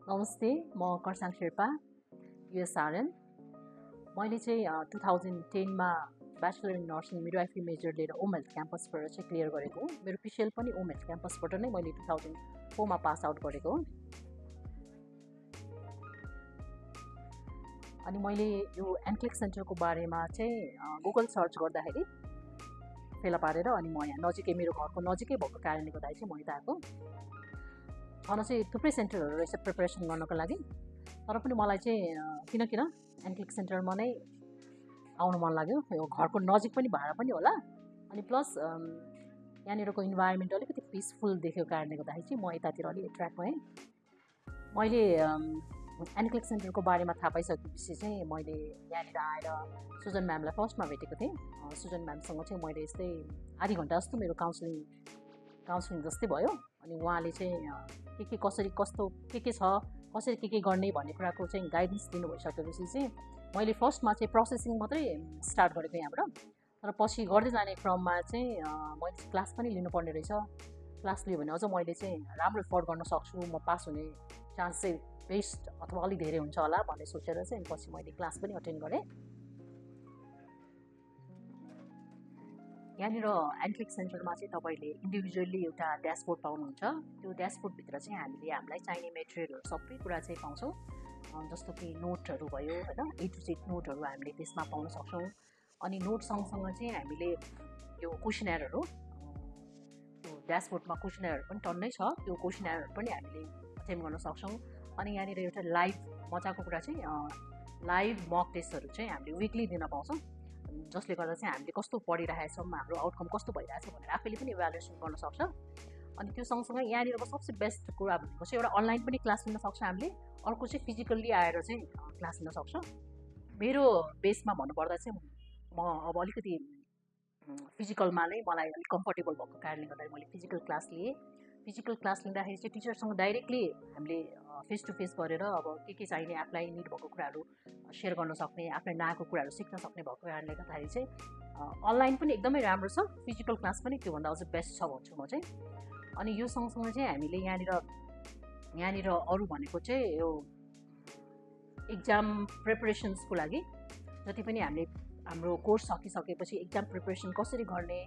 नमस्ते, म कर्साङ शेर्पा, युएसआरएन। मैले चाहिँ 2010 मा bachelor in nursing midwifery major लिएर ओम हेल्थ क्याम्पसबाट चाहिँ क्लियर गरेको हो। मेरो पिसिएल पनि ओम हेल्थ क्याम्पसबाट नै मैले 2004 मा पास आउट गरेको हो। अनि मैले यो एनक्लिक सेन्टरको बारेमा चाहिँ गुगल सर्च गर्दाखेरि फेला पारेर अनि म यहाँ नजिकै मेरो घरको नजिकै भएको कारणले गर्दाखेरि चाहिँ म यता आएको। छन चाहिँ थुप्रै सेन्टरहरू रहेछ प्रिपरेसन गर्नको लागि, तर पनि मलाई चाहिँ किन एनक्लिक सेन्टरमा नै आउनु मन लाग्यो। यो घरको नजिक पनि भएर पनि होला, अनि प्लस यहाँनिरको इन्भाइरोमेन्ट अलिकति पिसफुल देखेको कारणले गर्दाखेरि चाहिँ म यतातिर अलिक एट्र्याक्ट भएँ। मैले एनक्लिक सेन्टरको बारेमा थाहा पाइसकेपछि चाहिँ मैले यहाँनिर आएर सुजन म्यामलाई फर्स्टमा भेटेको थिएँ। सुजन म्यामसँग चाहिँ मैले यस्तै आधी घन्टा जस्तो मेरो काउन्सिलिङ जस्तै भयो। अनि उहाँले चाहिँ के कसरी कस्तो के छ, कसरी के गर्ने भन्ने कुराको चाहिँ गाइडेन्स दिनु भइसकेपछि चाहिँ मैले फर्स्टमा चाहिँ प्रोसेसिङ मात्रै स्टार्ट गरेको यहाँबाट। तर पछि गर्दै जाने क्रममा चाहिँ मैले क्लास पनि लिनुपर्ने रहेछ। क्लास लियो भने अझ मैले चाहिँ राम्रो एफोर्ड गर्न सक्छु, म पास हुने चान्स चाहिँ बेस्ट अथवा अलिक धेरै हुन्छ होला भन्ने सोचेर चाहिँ पछि मैले क्लास पनि अटेन्ड गरेँ। यहाँनिर एनक्लिक सेन्टरमा चाहिँ तपाईँले इन्डिभिजुअली एउटा ड्यासबोर्ड पाउनुहुन्छ। त्यो ड्यासबोर्डभित्र चाहिँ हामीलाई चाहिने मेटेरियलहरू सबै कुरा चाहिँ पाउँछौँ। जस्तो कि नोटहरू भयो होइन, A to Z नोटहरू हामीले त्यसमा पाउन सक्छौँ। अनि नोट सँगसँग चाहिँ हामीले यो क्वेसनरहरू, त्यो ड्यासबोर्डमा क्वेसनरहरू पनि टन्नै छ, त्यो क्वेसनरहरू पनि हामीले अटेम्प गर्न सक्छौँ। अनि यहाँनिर एउटा लाइभ मजाको कुरा चाहिँ लाइभ मक टेस्टहरू चाहिँ हामीले विकली दिन पाउँछौँ, जसले गर्दा चाहिँ हामीले कस्तो पढिरहेछौँ, हाम्रो आउटकम कस्तो भइरहेछ भनेर आफैले पनि इभ्यालुएसन गर्न सक्छ। अनि त्यो सँगसँगै यहाँनिरको सबसे बेस्ट कुरा भनेको चाहिँ एउटा अनलाइन पनि क्लास लिन सक्छ हामीले, अर्को चाहिँ फिजिकल्ली आएर चाहिँ क्लास लिन सक्छ। मेरो बेसमा भन्नुपर्दा चाहिँ म अब अलिकति फिजिकलमा नै मलाई अलिक कम्फर्टेबल भएको कारणले गर्दाखेरि मैले फिजिकल क्लास लिएँ। फिजिकल क्लास लिँदाखेरि चाहिँ टिचरसँग डाइरेक्टली हामीले फेस टु फेस गरेर अब के चाहिने आफूलाई निड भएको कुराहरू सेयर गर्न सक्ने, आफूलाई नआएको कुराहरू सिक्न सक्ने भएको कारणले गर्दाखेरि चाहिँ अनलाइन पनि एकदमै राम्रो छ, फिजिकल क्लास पनि त्योभन्दा अझ बेस्ट छ भन्छु म चाहिँ। अनि यो सँगसँगै चाहिँ हामीले यहाँनिर अरू भनेको चाहिँ यो एक्जाम प्रिपरेसन्सको लागि जति पनि हामीले हाम्रो कोर्स सकिसकेपछि एक्जाम प्रिपरेसन कसरी गर्ने,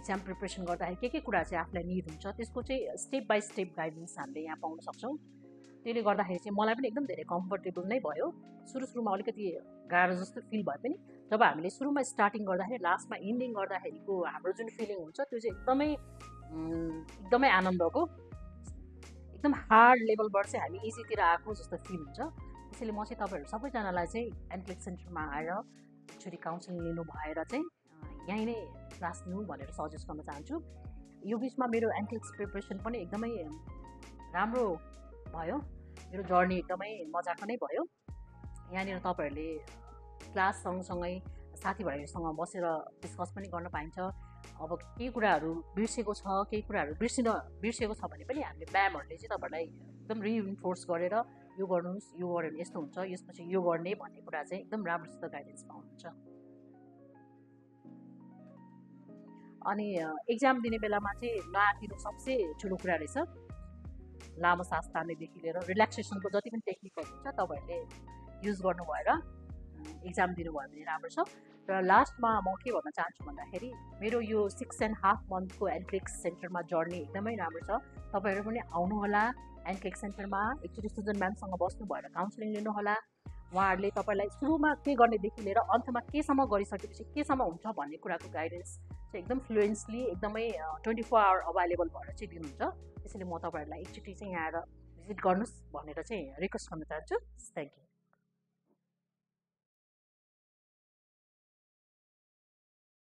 एक्जाम प्रिपरेसन गर्दाखेरि के कुरा चाहिँ आफूलाई निड हुन्छ, त्यसको चाहिँ स्टेप बाई स्टेप गाइडेन्स हामीले यहाँ पाउन सक्छौँ। त्यसले गर्दाखेरि चाहिँ मलाई पनि एकदम धेरै कम्फर्टेबल नै भयो। सुरुमा अलिकति गाह्रो जस्तो फिल भए पनि जब हामीले सुरुमा स्टार्टिङ गर्दाखेरि लास्टमा इन्डिङ गर्दाखेरिको हाम्रो जुन फिलिङ हुन्छ त्यो चाहिँ एकदमै आनन्दको, एकदम हार्ड लेभलबाट चाहिँ हामी इजीतिर आएको जस्तो फिल हुन्छ। त्यसैले म चाहिँ तपाईँहरू सबैजनालाई चाहिँ एनक्लिक सेन्टरमा आएर एकचोटि काउन्सिलिङ लिनु भएर चाहिँ यहीँ नै क्लास लिनु भनेर सजेस्ट गर्न चाहन्छु। यो बिचमा मेरो एनक्लिक प्रिपरेसन पनि एकदमै राम्रो भयो, मेरो जर्नी एकदमै मजाको नै भयो। यहाँनिर तपाईँहरूले क्लास सँगसँगै साथीभाइहरूसँग बसेर डिस्कस पनि गर्न पाइन्छ। अब केही कुराहरू बिर्सेको छ, केही कुराहरू बिर्सेको छ भने पनि हामीले म्यामहरूले चाहिँ तपाईँहरूलाई एकदम रिइन्फोर्स गरेर यो गर्नुहोस्, यो गऱ्यो भने यस्तो हुन्छ, यसपछि यो गर्ने भन्ने कुरा चाहिँ एकदम राम्रोसित गाइडेन्स पाउनुहुन्छ। अनि एक्जाम दिने बेलामा चाहिँ नआतिनु सबसे ठुलो कुरा रहेछ। लामो सास तान्नेदेखि लिएर रिल्याक्सेसनको जति पनि टेक्निकहरू हुन्छ तपाईँहरूले युज गर्नु भएर एक्जाम दिनुभयो भने राम्रो छ। र लास्टमा म के भन्न चाहन्छु भन्दाखेरि मेरो यो 6.5 मन्थको एनक्लिक सेन्टरमा जर्नी एकदमै राम्रो छ। तपाईँहरू पनि आउनुहोला एनक्लिक सेन्टरमा, एकचोटि सुजन म्यामसँग बस्नु भएर काउन्सिलिङ लिनुहोला। उहाँहरूले तपाईँलाई सुरुमा के गर्नेदेखि लिएर अन्तमा केसम्म गरिसकेपछि केसम्म हुन्छ भन्ने कुराको गाइडेन्स चाहिँ एकदम फ्लुएन्सली एकदमै 24 आवर अभाइलेबल भएर चाहिँ दिनुहुन्छ। त्यसैले म तपाईँहरूलाई एकचोटि चाहिँ यहाँ आएर भिजिट गर्नुहोस् भनेर चाहिँ रिक्वेस्ट गर्न चाहन्छु। Thank you.